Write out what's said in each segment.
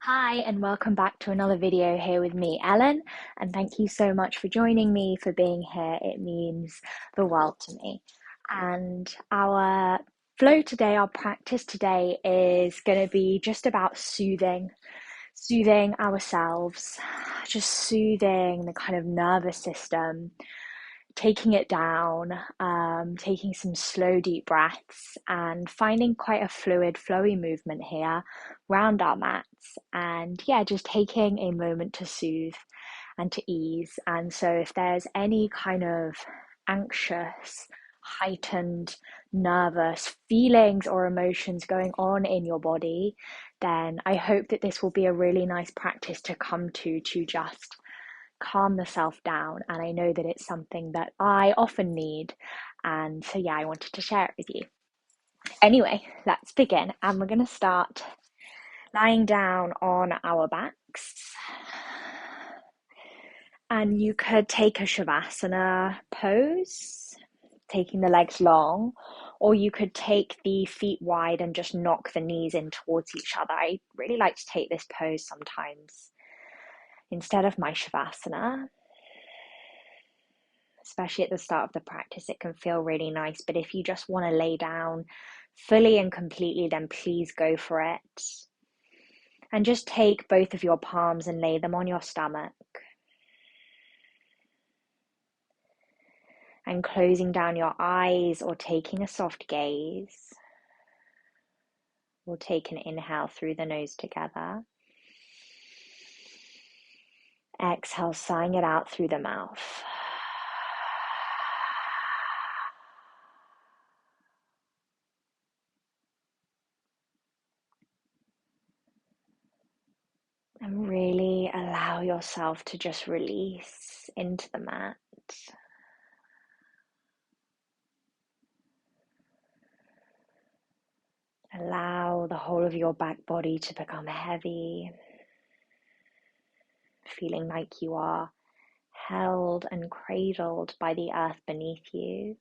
Hi, and welcome back to another video here with me, Ellen. And thank you so much for joining me, for being here. It means the world to me. And our flow today, our practice today is going to be just about soothing ourselves, just soothing the kind of nervous system, taking it down, taking some slow, deep breaths, and finding quite a fluid, flowy movement here round our mats. And yeah, just taking a moment to soothe and to ease. And so, if there's any kind of anxious, heightened, nervous feelings or emotions going on in your body, then I hope that this will be a really nice practice to come to just calm the self down. And I know that it's something that I often need. And so, yeah, I wanted to share it with you. Anyway, let's begin. And we're going to start lying down on our backs. And you could take a shavasana pose, taking the legs long, or you could take the feet wide and just knock the knees in towards each other. I really like to take this pose sometimes instead of my shavasana. Especially at the start of the practice, it can feel really nice. But if you just want to lay down fully and completely, then please go for it. And just take both of your palms and lay them on your stomach. And closing down your eyes or taking a soft gaze. We'll take an inhale through the nose together. Exhale, sighing it out through the mouth. And really allow yourself to just release into the mat. Allow the whole of your back body to become heavy, feeling like you are held and cradled by the earth beneath you.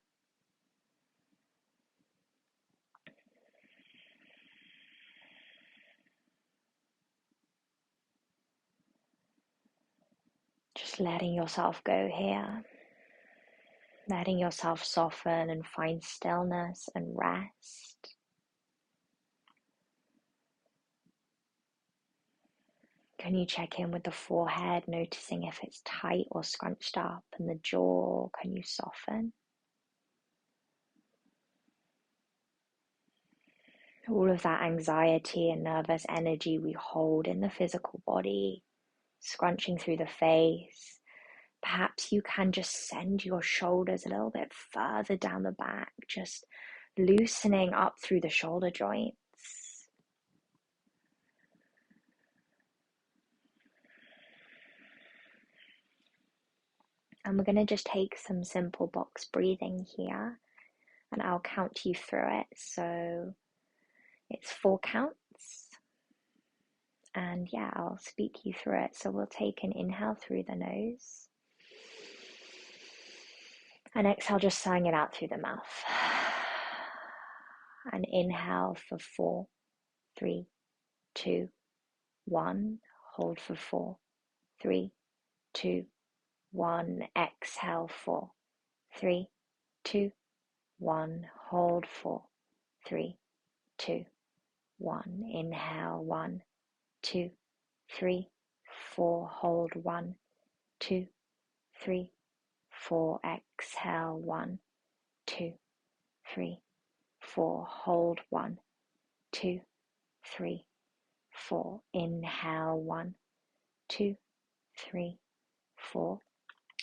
Just letting yourself go here, letting yourself soften and find stillness and rest. Can you check in with the forehead, noticing if it's tight or scrunched up, and the jaw, can you soften? All of that anxiety and nervous energy we hold in the physical body, scrunching through the face. Perhaps you can just send your shoulders a little bit further down the back, just loosening up through the shoulder joints. And we're going to just take some simple box breathing here, and I'll count you through it. So it's 4 counts. And yeah, I'll speak you through it. So we'll take an inhale through the nose. And exhale, just sighing it out through the mouth. And inhale for 4, 3, 2, 1. Hold for 4, 3, 2, 1. Exhale 4, 3, 2, 1. Hold 4, 3, 2, 1. Inhale 1, 2, 3, 4. Hold 1, 2, 3, 4. Exhale 1, 2, 3, 4. Hold 1, 2, 3, 4. Inhale 1, 2, 3, 4.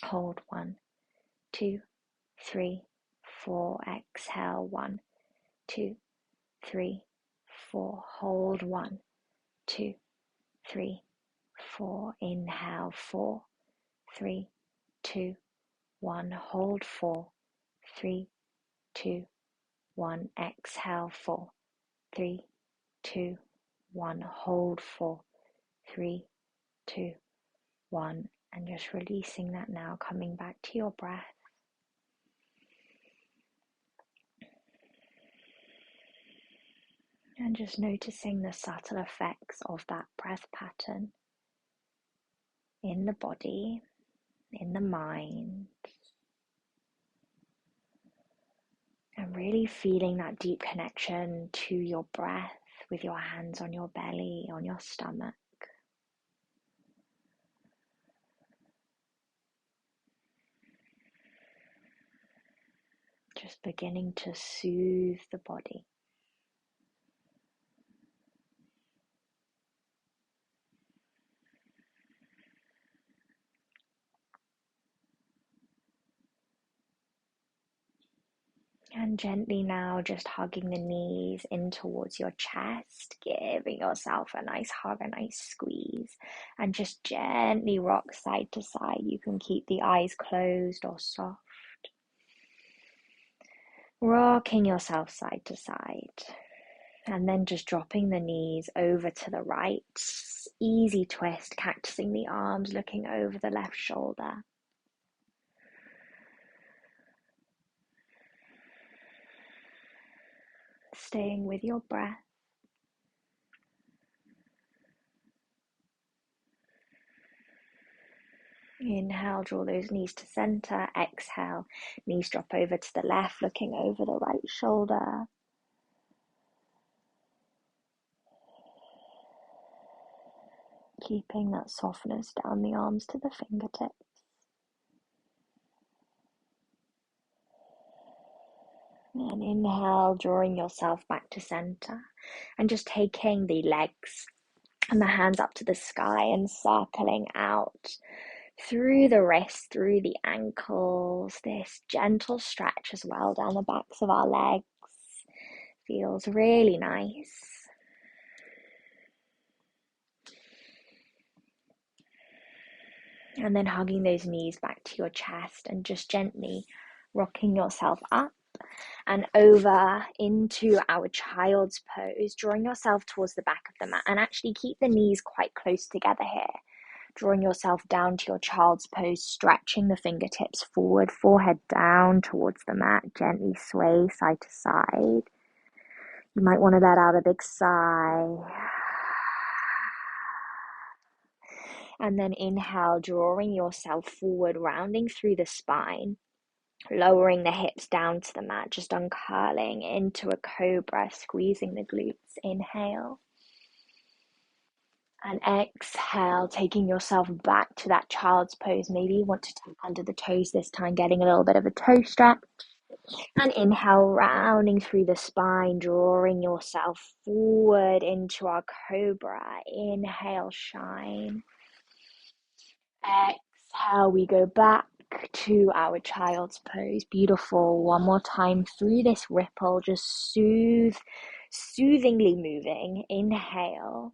Hold 1, 2, 3, 4. Exhale 1, 2, 3, 4. Hold 1, 2, 3, 4. Inhale 4, 3, 2, 1. Hold 4, 3, 2, 1. Exhale 4, 3, 2, 1. Hold 4, 3, 2, 1. And just releasing that now, coming back to your breath. And just noticing the subtle effects of that breath pattern in the body, in the mind, and really feeling that deep connection to your breath with your hands on your belly, on your stomach. Just beginning to soothe the body. And gently now just hugging the knees in towards your chest, giving yourself a nice hug, a nice squeeze, and just gently rock side to side. You can keep the eyes closed or soft. Rocking yourself side to side. And then just dropping the knees over to the right. Easy twist, cactusing the arms, looking over the left shoulder. Staying with your breath. Inhale, draw those knees to center. Exhale, knees drop over to the left, looking over the right shoulder. Keeping that softness down the arms to the fingertips. And inhale, drawing yourself back to center. And just taking the legs and the hands up to the sky and circling out through the wrists, through the ankles. This gentle stretch as well down the backs of our legs. Feels really nice. And then hugging those knees back to your chest and just gently rocking yourself up and over into our child's pose, drawing yourself towards the back of the mat, and actually keep the knees quite close together here. Drawing yourself down to your child's pose, stretching the fingertips forward, forehead down towards the mat, gently sway side to side. You might want to let out a big sigh. And then inhale, drawing yourself forward, rounding through the spine, lowering the hips down to the mat, just uncurling into a cobra, squeezing the glutes. Inhale. And exhale, taking yourself back to that child's pose. Maybe you want to tuck under the toes this time, getting a little bit of a toe stretch. And inhale, rounding through the spine, drawing yourself forward into our cobra. Inhale, shine. Exhale, we go back to our child's pose. Beautiful. One more time through this ripple, just soothingly moving. Inhale.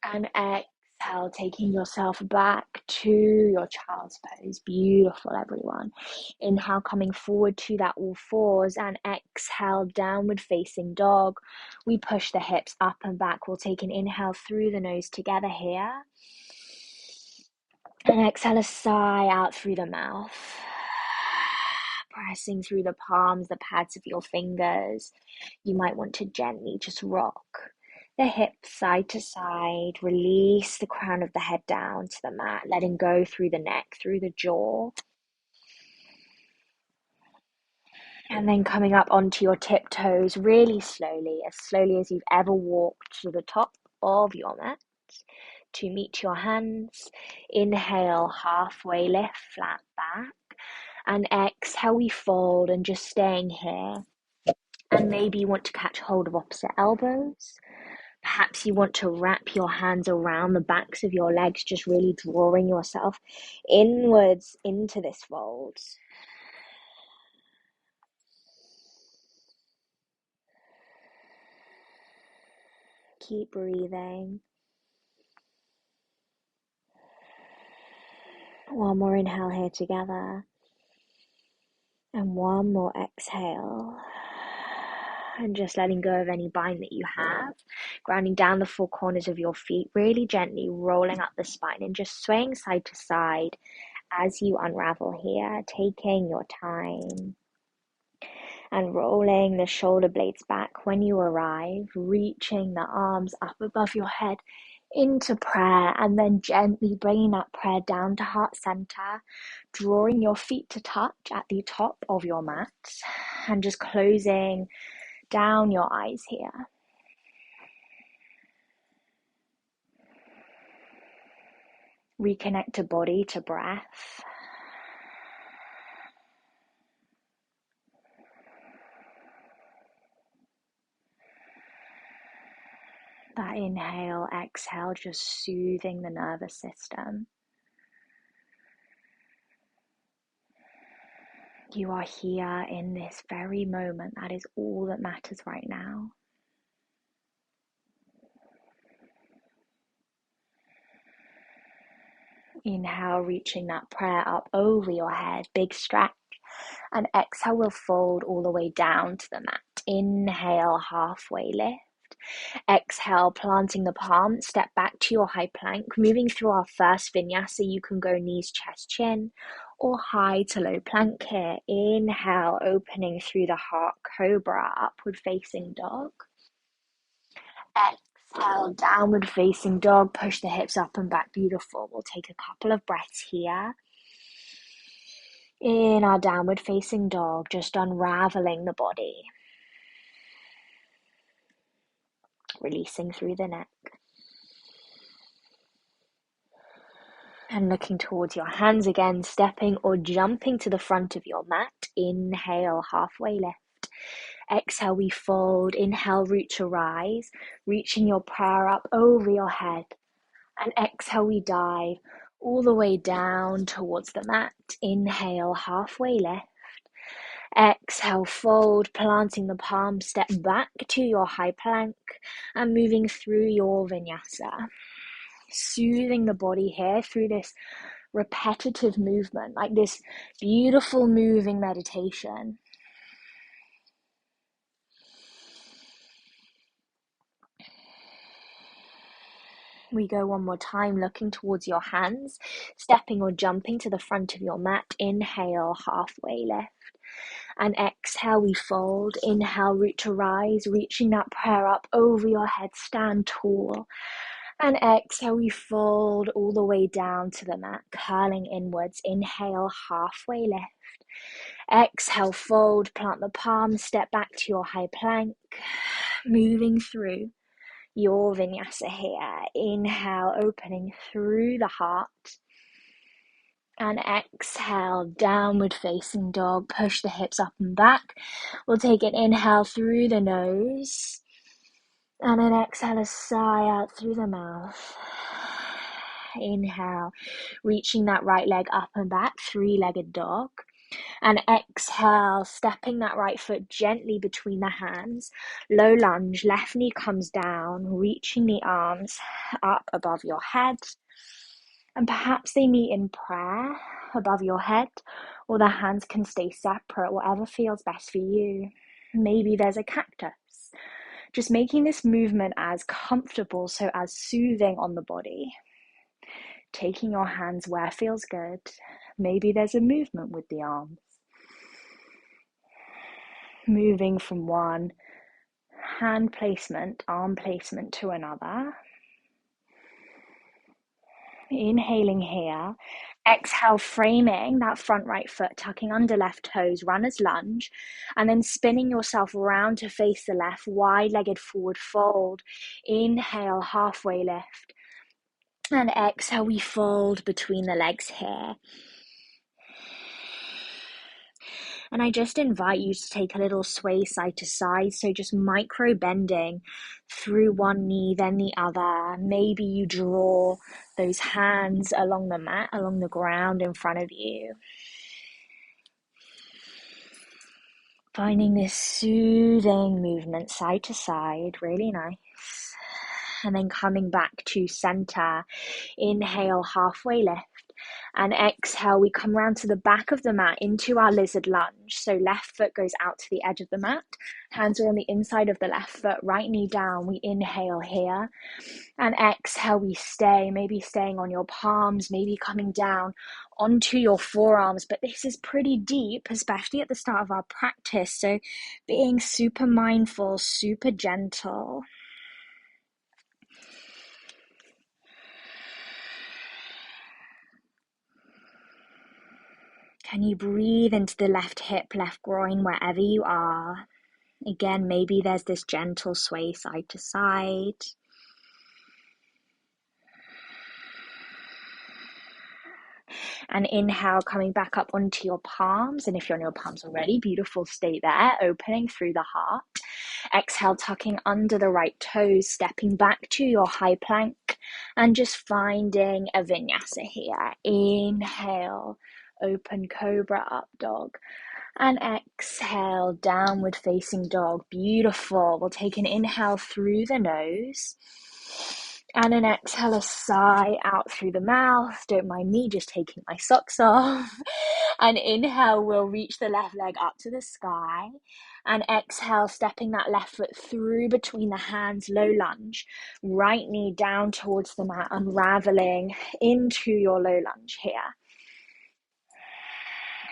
And exhale, taking yourself back to your child's pose. Beautiful, everyone. Inhale, coming forward to that all fours, and exhale, downward facing dog. We push the hips up and back. We'll take an inhale through the nose together here. And exhale, a sigh out through the mouth. Pressing through the palms, the pads of your fingers. You might want to gently just rock the hips side to side. Release the crown of the head down to the mat, letting go through the neck, through the jaw. And then coming up onto your tiptoes really slowly as you've ever walked to the top of your mat. To meet your hands. Inhale, halfway lift, flat back. And exhale, we fold and just staying here. And maybe you want to catch hold of opposite elbows. Perhaps you want to wrap your hands around the backs of your legs, just really drawing yourself inwards into this fold. Keep breathing. One more inhale here together. And one more exhale. And just letting go of any bind that you have. Grounding down the four corners of your feet, really gently rolling up the spine and just swaying side to side as you unravel here, taking your time. and rolling the shoulder blades back when you arrive, reaching the arms up above your head into prayer, and then gently bringing that prayer down to heart center, drawing your feet to touch at the top of your mat, and just closing down your eyes here. Reconnect to body, to breath. That inhale, exhale, just soothing the nervous system. You are here in this very moment. That is all that matters right now. Inhale, reaching that prayer up over your head, big stretch. And exhale, we'll fold all the way down to the mat. Inhale, halfway lift. Exhale, planting the palm, step back to your high plank. Moving through our first vinyasa, you can go knees, chest, chin, or high to low plank here. Inhale, opening through the heart cobra, upward facing dog. Exhale, downward facing dog, push the hips up and back, beautiful. We'll take a couple of breaths here. In our downward facing dog, just unraveling the body. Releasing through the neck. And looking towards your hands again, stepping or jumping to the front of your mat. Inhale, halfway lift. Exhale, we fold. Inhale, root to rise, reaching your prayer up over your head. And exhale, we dive all the way down towards the mat. Inhale, halfway lift. Exhale, fold, planting the palm, step back to your high plank and moving through your vinyasa. Soothing the body here through this repetitive movement, like this beautiful moving meditation. We go one more time, looking towards your hands, stepping or jumping to the front of your mat. Inhale, halfway lift. And exhale, we fold. Inhale, root to rise, reaching that prayer up over your head, stand tall. And exhale, we fold all the way down to the mat, curling inwards. Inhale, halfway lift. Exhale, fold, plant the palms, step back to your high plank, moving through your vinyasa here. Inhale, opening through the heart. And exhale, downward facing dog, push the hips up and back. We'll take an inhale through the nose. And an exhale, a sigh out through the mouth. Inhale, reaching that right leg up and back, three-legged dog. And exhale, stepping that right foot gently between the hands. Low lunge, left knee comes down, reaching the arms up above your head. And perhaps they meet in prayer above your head, or the hands can stay separate, whatever feels best for you. Maybe there's a cactus. Just making this movement as comfortable, so as soothing on the body. Taking your hands where feels good. Maybe there's a movement with the arms. Moving from one hand placement, arm placement to another. Inhaling here. Exhale, framing that front right foot, tucking under left toes, runner's lunge, and then spinning yourself around to face the left, wide-legged forward fold. Inhale, halfway lift. And exhale, we fold between the legs here. And I just invite you to take a little sway side to side. So just micro bending through one knee, then the other. Maybe you draw those hands along the mat, along the ground in front of you. Finding this soothing movement side to side, really nice. And then coming back to center. Inhale, halfway lift. And exhale, we come around to the back of the mat into our lizard lunge. So left foot goes out to the edge of the mat. Hands are on the inside of the left foot, right knee down. We inhale here. And exhale, we stay, maybe staying on your palms, maybe coming down onto your forearms. But this is pretty deep, especially at the start of our practice. So being super mindful, super gentle. Can you breathe into the left hip, left groin, wherever you are? Again, maybe there's this gentle sway side to side. And inhale, coming back up onto your palms. And if you're on your palms already, beautiful, stay there, opening through the heart. Exhale, tucking under the right toes, stepping back to your high plank, and just finding a vinyasa here. Inhale, open cobra, up dog. And exhale, downward facing dog. Beautiful. We'll take an inhale through the nose. And an exhale, a sigh out through the mouth. Don't mind me just taking my socks off. And inhale, we'll reach the left leg up to the sky. And exhale, stepping that left foot through between the hands, low lunge. Right knee down towards the mat, unraveling into your low lunge here.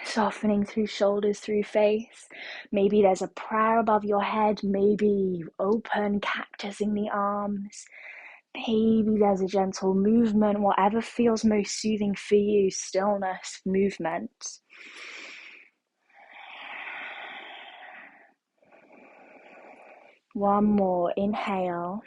Softening through shoulders, through face. Maybe there's a prayer above your head. Maybe you open, cactusing the arms. Maybe there's a gentle movement, whatever feels most soothing for you. Stillness, movement. One more, inhale.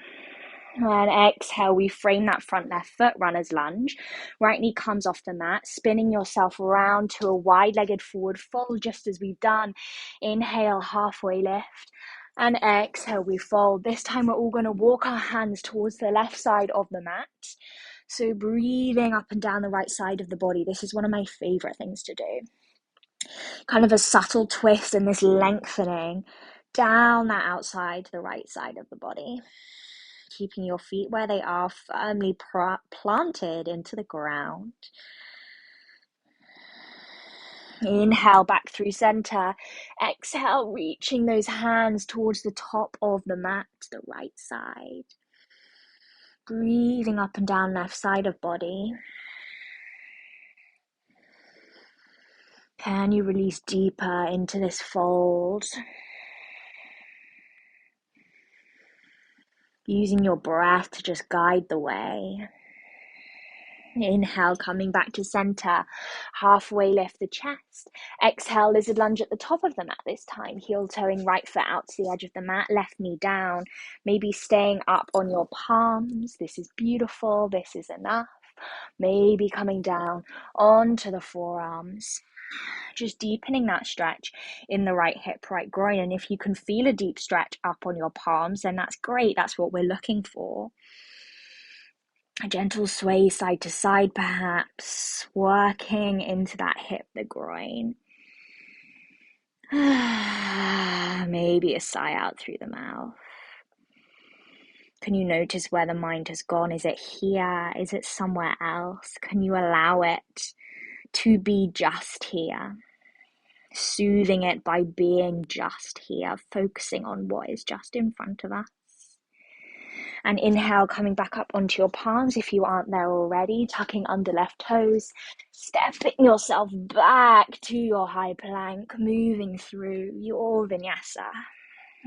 And exhale, we frame that front left foot, runner's lunge. Right knee comes off the mat, spinning yourself around to a wide-legged forward fold, just as we've done. Inhale, halfway lift. And exhale, we fold. This time we're all going to walk our hands towards the left side of the mat. So breathing up and down the right side of the body. This is one of my favorite things to do. Kind of a subtle twist and this lengthening down that outside to the right side of the body. Keeping your feet where they are, firmly planted into the ground. Inhale back through center. Exhale, reaching those hands towards the top of the mat, the right side. Breathing up and down left side of body. Can you release deeper into this fold? Using your breath to just guide the way. Inhale, coming back to center. Halfway lift the chest. Exhale, lizard lunge at the top of the mat this time. Heel toeing right foot out to the edge of the mat. Left knee down. Maybe staying up on your palms. This is beautiful. This is enough. Maybe coming down onto the forearms. Just deepening that stretch in the right hip, right groin. And if you can feel a deep stretch up on your palms, then that's great. That's what we're looking for. A gentle sway side to side, perhaps, working into that hip, the groin. Maybe a sigh out through the mouth. Can you notice where the mind has gone? Is it here? Is it somewhere else? Can you allow it to be just here? Soothing it by being just here, focusing on what is just in front of us. And inhale, coming back up onto your palms if you aren't there already, tucking under left toes, stepping yourself back to your high plank, moving through your vinyasa.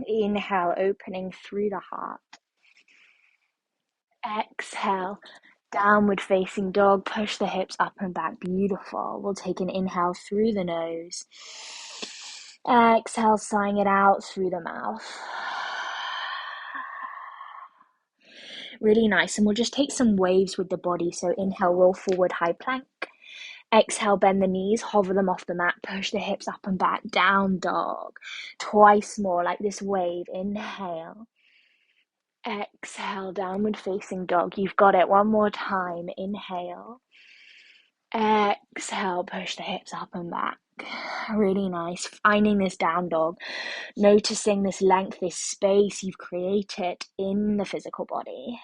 Inhale, opening through the heart. Exhale, downward facing dog, push the hips up and back, beautiful. We'll take an inhale through the nose. Exhale, sighing it out through the mouth. Really nice. And we'll just take some waves with the body. So inhale, roll forward, high plank. Exhale, bend the knees, hover them off the mat, push the hips up and back, down dog. Twice more like this wave. Inhale. Exhale, downward facing dog. You've got it. One more time. Inhale. Exhale, push the hips up and back. Really nice. Finding this down dog. Noticing this length, this space you've created in the physical body.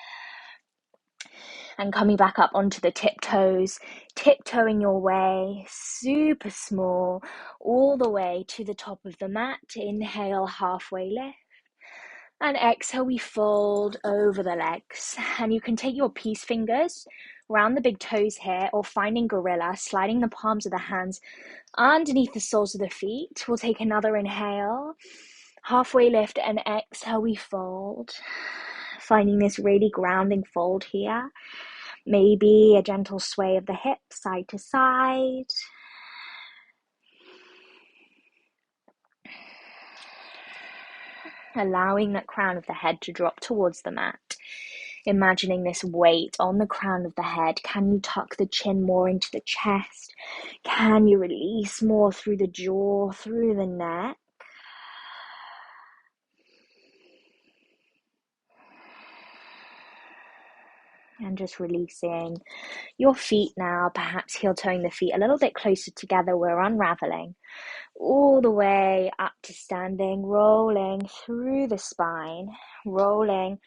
And coming back up onto the tiptoes, tiptoeing your way, super small, all the way to the top of the mat. Inhale, halfway lift. And exhale, we fold over the legs. And you can take your peace fingers around the big toes here, or finding gorilla, sliding the palms of the hands underneath the soles of the feet. We'll take another inhale, halfway lift, and exhale, we fold. Finding this really grounding fold here. Maybe a gentle sway of the hips side to side. Allowing that crown of the head to drop towards the mat. Imagining this weight on the crown of the head. Can you tuck the chin more into the chest? Can you release more through the jaw, through the neck? And just releasing your feet now, perhaps heel toeing the feet a little bit closer together. We're unraveling all the way up to standing, rolling through the spine, rolling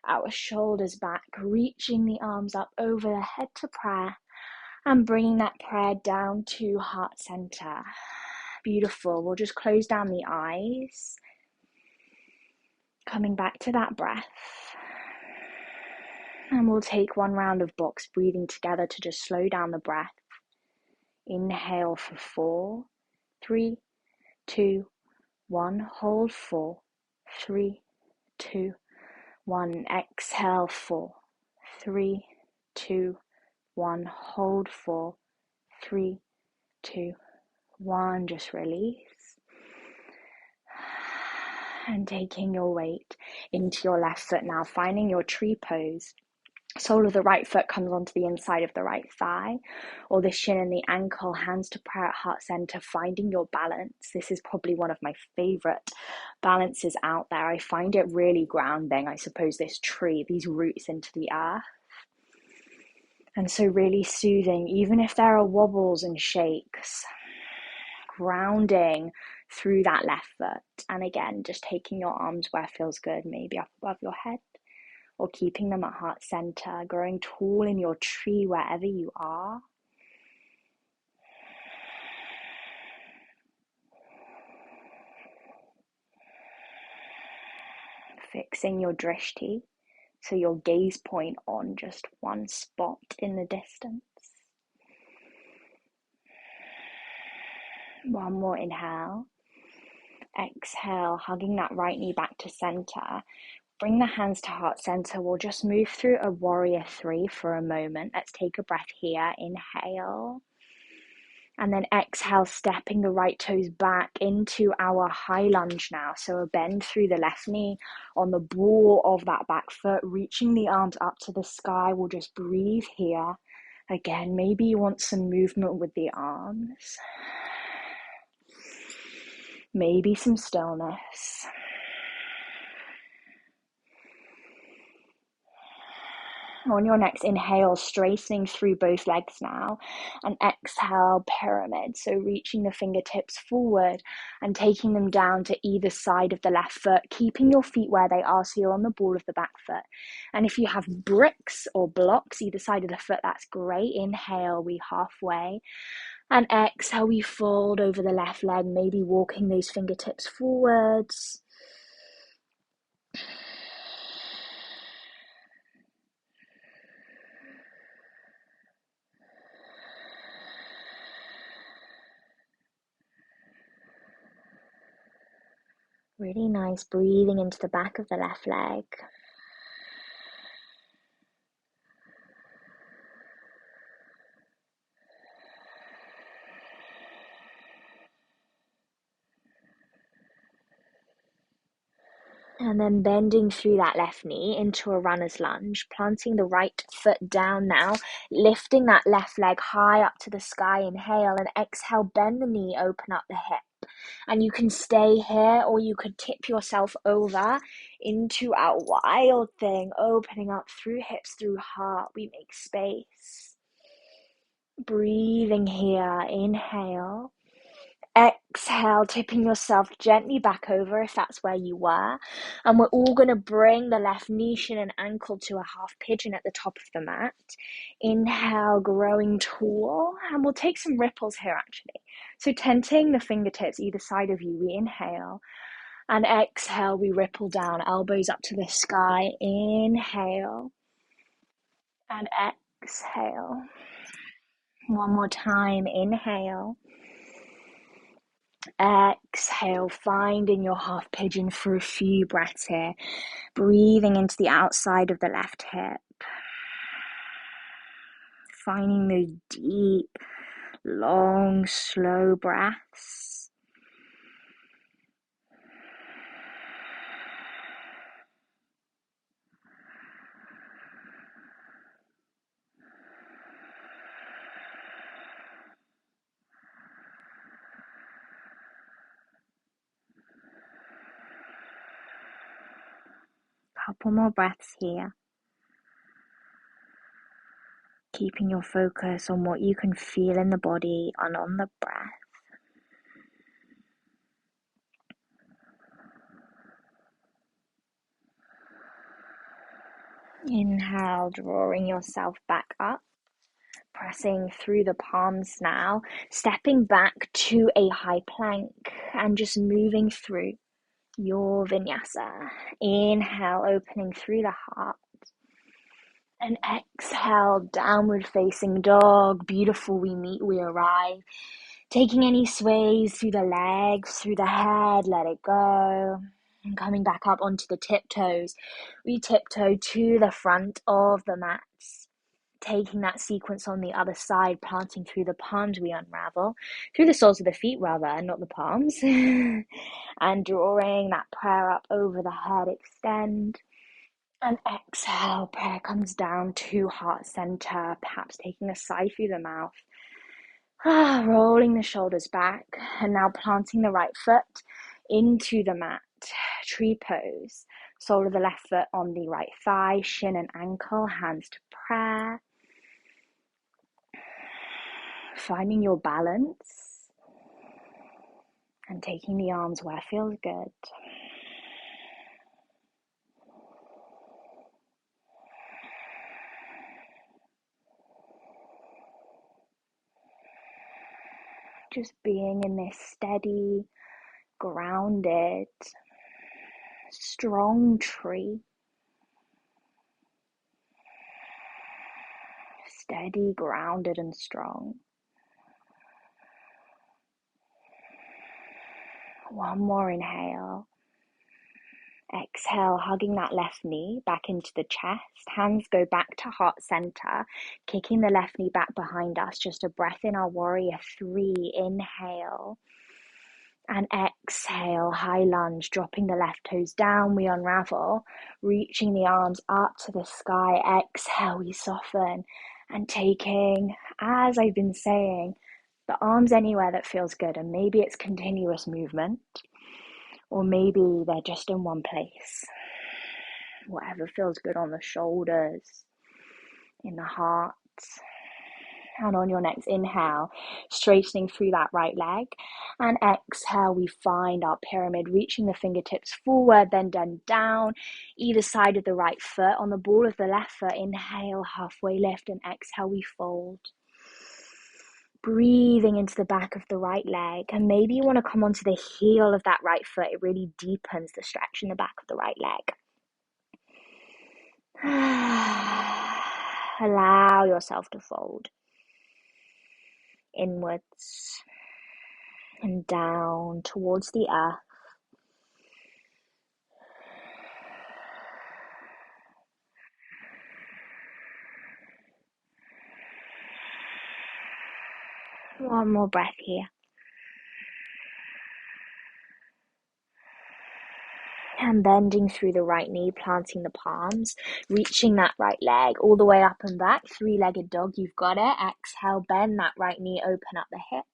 our shoulders back, reaching the arms up over the head to prayer, and bringing that prayer down to heart center. Beautiful. We'll just close down the eyes, coming back to that breath. And we'll take one round of box breathing together to just slow down the breath. Inhale for 4, 3, 2, 1. Hold 4, 3, 2, 1. Exhale 4, 3, 2, 1. Hold 4, 3, 2, 1. Just release. And taking your weight into your left foot now, finding your tree pose. Sole of the right foot comes onto the inside of the right thigh, or the shin and the ankle, hands to prayer at heart center, finding your balance. This is probably one of my favorite balances out there. I find it really grounding, I suppose, this tree, these roots into the earth. And so really soothing, even if there are wobbles and shakes, grounding through that left foot. And again, just taking your arms where feels good, maybe up above your head, or keeping them at heart center, growing tall in your tree wherever you are. Fixing your drishti, so your gaze point on just one spot in the distance. One more inhale. Exhale, hugging that right knee back to center. Bring the hands to heart center. We'll just move through a warrior 3 for a moment. Let's take a breath here. Inhale. And then exhale, stepping the right toes back into our high lunge now. So a bend through the left knee on the ball of that back foot, reaching the arms up to the sky. We'll just breathe here. Again, maybe you want some movement with the arms. Maybe some stillness. On your next inhale, straightening through both legs now, and exhale, pyramid. So reaching the fingertips forward and taking them down to either side of the left foot, keeping your feet where they are so you're on the ball of the back foot. And if you have bricks or blocks either side of the foot, that's great. Inhale, we halfway. And exhale, we fold over the left leg, maybe walking those fingertips forwards. Really nice breathing into the back of the left leg. And then bending through that left knee into a runner's lunge, planting the right foot down now, lifting that left leg high up to the sky. Inhale, and exhale, bend the knee, open up the hip. And you can stay here, or you could tip yourself over into our wild thing, opening up through hips, through heart. We make space. Breathing here, inhale. exhale, tipping yourself gently back over if that's where you were. And we're all going to bring the left knee, shin, and ankle to a half pigeon at the top of the mat. Inhale, growing tall. And we'll take some ripples here actually. So tenting the fingertips either side of you, we inhale. And exhale, we ripple down, elbows up to the sky. Inhale. And exhale. One more time, inhale. Exhale, finding your half pigeon for a few breaths here. Breathing into the outside of the left hip. Finding those deep, long, slow breaths. Couple more breaths here. Keeping your focus on what you can feel in the body and on the breath. Inhale, drawing yourself back up. Pressing through the palms now. Stepping back to a high plank and just moving through your vinyasa. Inhale, opening through the heart. And exhale, downward facing dog. Beautiful, we meet, we arrive. Taking any sways through the legs, through the head, let it go. And coming back up onto the tiptoes. We tiptoe to the front of the mats. Taking that sequence on the other side, planting through the palms, we unravel. Through the soles of the feet, rather, not the palms. And drawing that prayer up over the head, extend. And exhale, prayer comes down to heart center, perhaps taking a sigh through the mouth. Rolling the shoulders back, and now planting the right foot into the mat, tree pose. Sole of the left foot on the right thigh, shin and ankle, hands to prayer. Finding your balance and taking the arms where it feels good. Just being in this steady, grounded, strong tree. Steady, grounded, and strong. One more inhale. Exhale, hugging that left knee back into the chest. Hands go back to heart center, kicking the left knee back behind us. Just a breath in our warrior 3. Inhale. And exhale, high lunge, dropping the left toes down, we unravel, reaching the arms up to the sky. Exhale, we soften, and taking, as I've been saying, the arms anywhere that feels good. And maybe it's continuous movement, or maybe they're just in one place. Whatever feels good on the shoulders, in the heart. And on your next inhale, straightening through that right leg. And exhale, we find our pyramid, reaching the fingertips forward, then down, either side of the right foot. On the ball of the left foot, inhale, halfway lift, and exhale, we fold. Breathing into the back of the right leg. And maybe you want to come onto the heel of that right foot. It really deepens the stretch in the back of the right leg. Allow yourself to fold. Inwards and down towards the earth. One more breath here. And bending through the right knee, planting the palms, reaching that right leg all the way up and back, 3-legged dog, you've got it. Exhale, bend that right knee, open up the hip.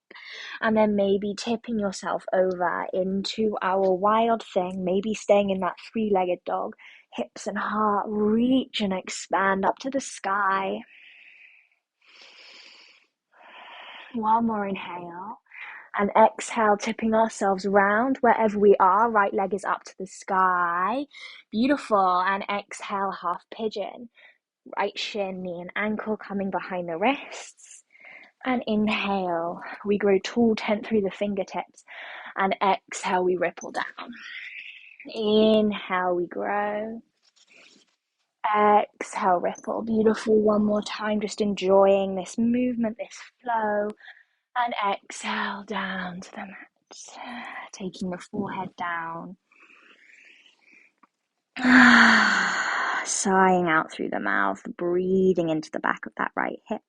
And then maybe tipping yourself over into our wild thing, maybe staying in that 3-legged dog, hips and heart, reach and expand up to the sky. One more inhale. And exhale, tipping ourselves round wherever we are. Right leg is up to the sky. Beautiful. And exhale, half pigeon. Right shin, knee and ankle coming behind the wrists. And inhale, we grow tall, tent through the fingertips. And exhale, we ripple down. Inhale, we grow. Exhale, ripple. Beautiful. One more time, just enjoying this movement, this flow. And exhale down to the mat, taking the forehead down. Sighing out through the mouth, breathing into the back of that right hip.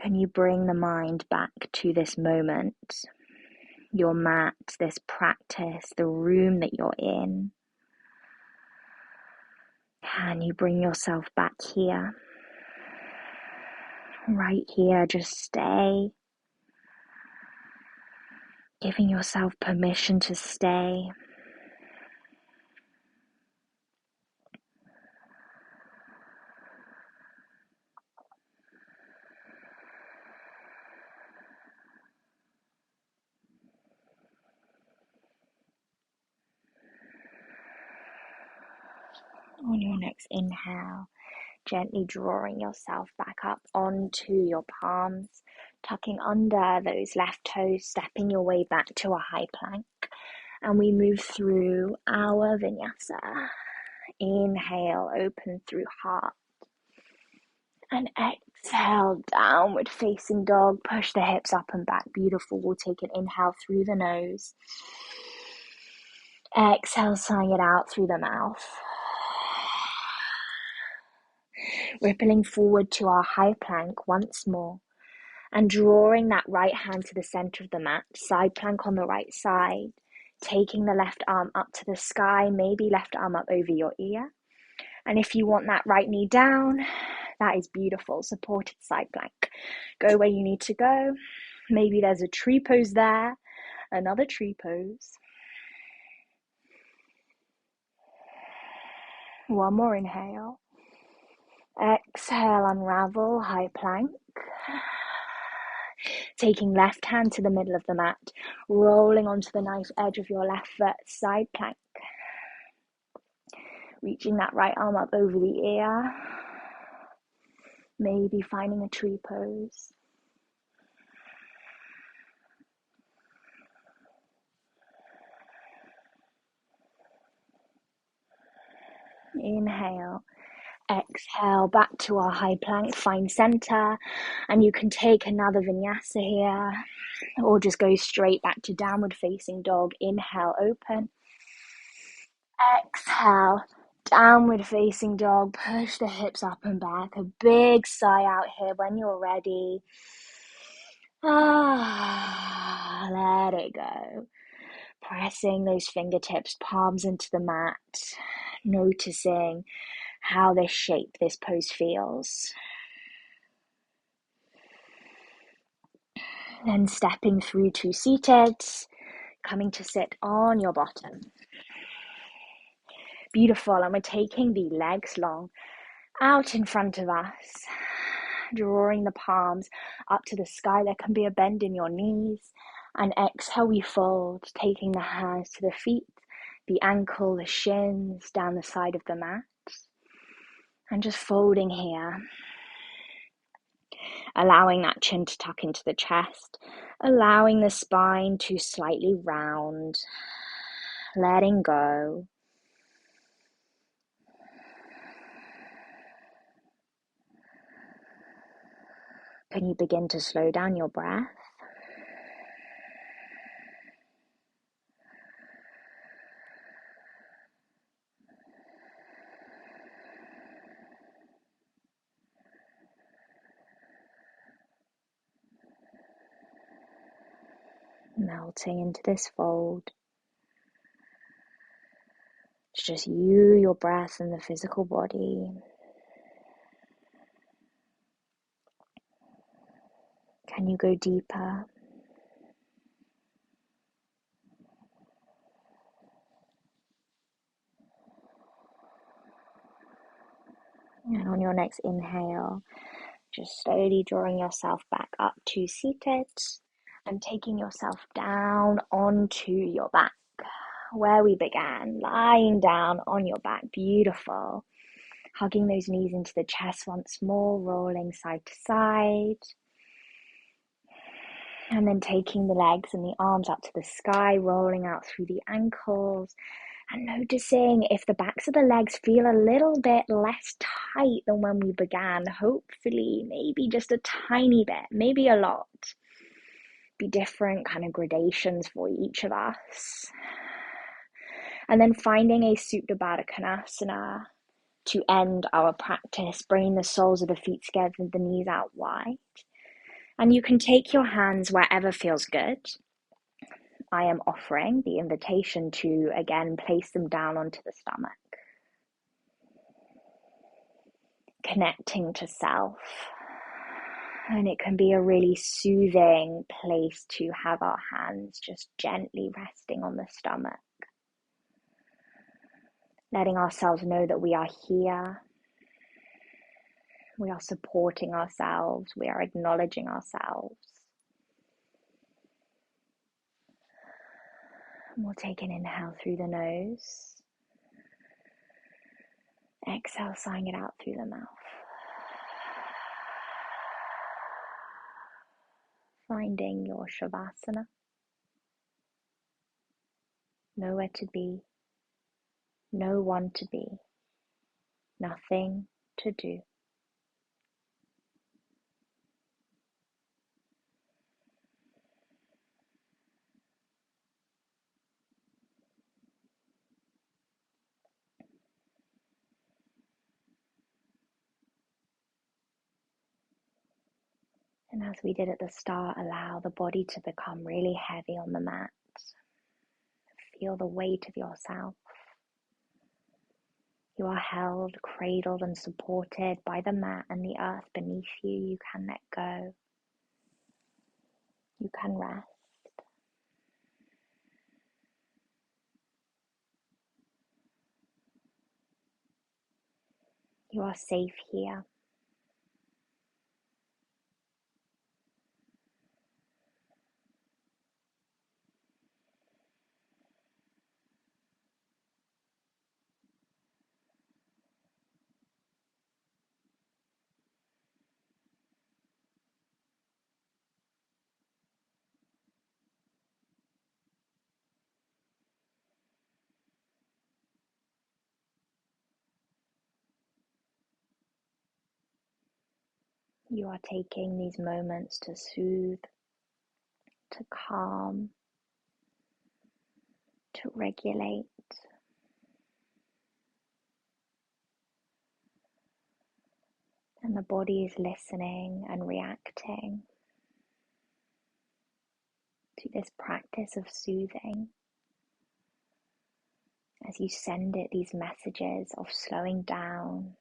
Can you bring the mind back to this moment, your mat, this practice, the room that you're in? Can you bring yourself back here? Right here, just stay. Giving yourself permission to stay. On your next inhale, gently drawing yourself back up onto your palms, tucking under those left toes, stepping your way back to a high plank. And we move through our vinyasa. Inhale, open through heart. And exhale, downward facing dog. Push the hips up and back. Beautiful. We'll take an inhale through the nose. Exhale, sighing it out through the mouth. Rippling forward to our high plank once more. And drawing that right hand to the center of the mat. Side plank on the right side. Taking the left arm up to the sky. Maybe left arm up over your ear. And if you want that right knee down, that is beautiful. Supported side plank. Go where you need to go. Maybe there's a tree pose there. Another tree pose. One more inhale. Exhale, unravel, high plank. Taking left hand to the middle of the mat. Rolling onto the nice edge of your left foot, side plank. Reaching that right arm up over the ear. Maybe finding a tree pose. Inhale. Exhale, back to our high plank, find center, and you can take another vinyasa here, or just go straight back to downward facing dog. Inhale, open. Exhale, downward facing dog, push the hips up and back, a big sigh out here when you're ready. Let it go. Pressing those fingertips, palms into the mat, noticing how this shape, this pose feels. Then stepping through to seated, coming to sit on your bottom. Beautiful, and we're taking the legs long out in front of us, drawing the palms up to the sky. There can be a bend in your knees. And exhale, we fold, taking the hands to the feet, the ankle, the shins, down the side of the mat. And just folding here. Allowing that chin to tuck into the chest. Allowing the spine to slightly round. Letting go. Can you begin to slow down your breath? Melting into this fold. It's just you, your breath, and the physical body. Can you go deeper? your next inhale, just slowly drawing yourself back up to seated and taking yourself down onto your back, where we began, lying down on your back. Beautiful. Hugging those knees into the chest once more, rolling side to side. And then taking the legs and the arms up to the sky, rolling out through the ankles. And noticing if the backs of the legs feel a little bit less tight than when we began. Hopefully, maybe just a tiny bit, maybe a lot. Be different kind of gradations for each of us. And then finding a Supta Baddha Konasana to end our practice, bringing the soles of the feet together, the knees out wide. And you can take your hands wherever feels good. I am offering the invitation to, again, place them down onto the stomach. Connecting to self. And it can be a really soothing place to have our hands just gently resting on the stomach. Letting ourselves know that we are here. We are supporting ourselves. We are acknowledging ourselves. And we'll take an inhale through the nose. Exhale, sighing it out through the mouth. Finding your Shavasana. Nowhere to be. No one to be. Nothing to do. And as we did at the start, allow the body to become really heavy on the mat. Feel the weight of yourself. You are held, cradled, and supported by the mat and the earth beneath you. You can let go. You can rest. You are safe here. You are taking these moments to soothe, to calm, to regulate. And the body is listening and reacting to this practice of soothing as you send it these messages of slowing down,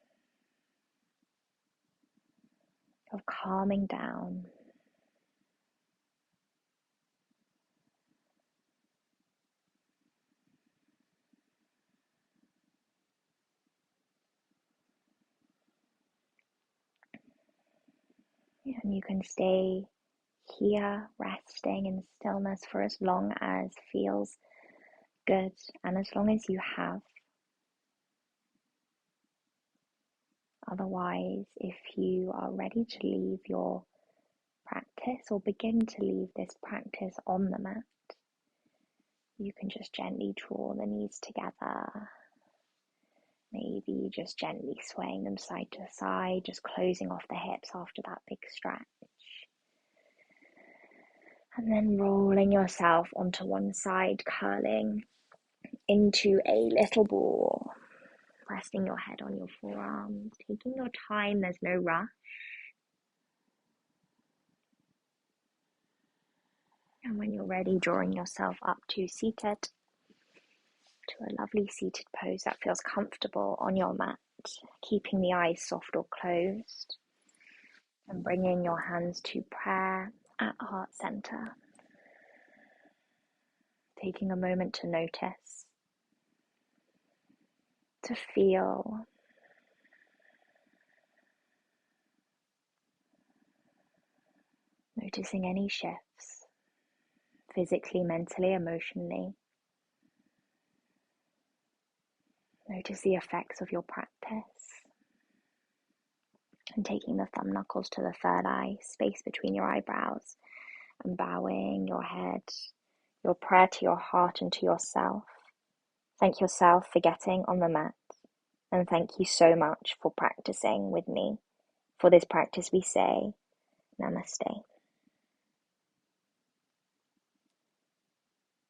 of calming down. And you can stay here resting in stillness for as long as feels good and as long as you have. Otherwise, if you are ready to leave your practice or begin to leave this practice on the mat, you can just gently draw the knees together. Maybe just gently swaying them side to side, just closing off the hips after that big stretch. And then rolling yourself onto one side, curling into a little ball. Resting your head on your forearm, taking your time, there's no rush. And when you're ready, drawing yourself up to seated, to a lovely seated pose that feels comfortable on your mat, keeping the eyes soft or closed, and bringing your hands to prayer at heart center. Taking a moment to notice, to feel, Noticing any shifts, physically, mentally, emotionally. Notice the effects of your practice. And taking the thumb knuckles to the third eye, space between your eyebrows, and bowing your head, your prayer to your heart and to yourself. Thank yourself for getting on the mat, and thank you so much for practicing with me. For this practice we say, Namaste.